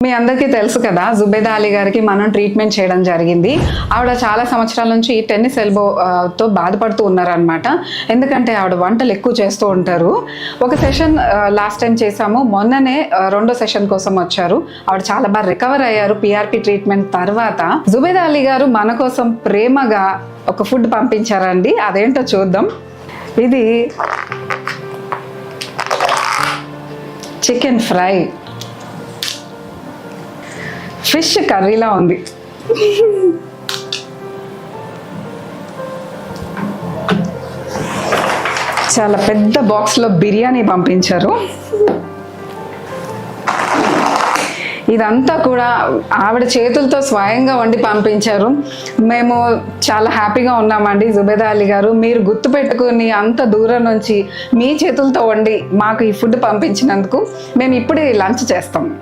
మీ అందరికీ తెలుసు కదా, జుబేదా అలీ గారికి మనం ట్రీట్మెంట్ చేయడం జరిగింది. ఆవిడ చాలా సంవత్సరాల నుంచి టెన్నిస్ ఎల్బోతో బాధపడుతూ ఉన్నారనమాట. ఎందుకంటే ఆవిడ వంటలు ఎక్కువ చేస్తూ ఉంటారు. ఒక సెషన్ లాస్ట్ టైం చేసాము, మొన్ననే రెండో సెషన్ కోసం వచ్చారు. ఆవిడ చాలా బాగా రికవర్ అయ్యారు పిఆర్పి ట్రీట్మెంట్ తర్వాత. జుబేదా అలీ గారు మన కోసం ప్రేమగా ఒక ఫుడ్ పంపించారండి. అదేంటో చూద్దాం. ఇది చికెన్ ఫ్రై, ఫిష్ కర్రీలా ఉంది. చాలా పెద్ద బాక్స్లో బిర్యానీ పంపించారు. ఇదంతా కూడా ఆవిడ చేతులతో స్వయంగా వండి పంపించారు. మేము చాలా హ్యాపీగా ఉన్నామండి. జుబేదా అలీ గారు, మీరు గుర్తుపెట్టుకుని అంత దూరం నుంచి మీ చేతులతో వండి మాకు ఈ ఫుడ్ పంపించినందుకు మేము ఇప్పుడే లంచ్ చేస్తాము.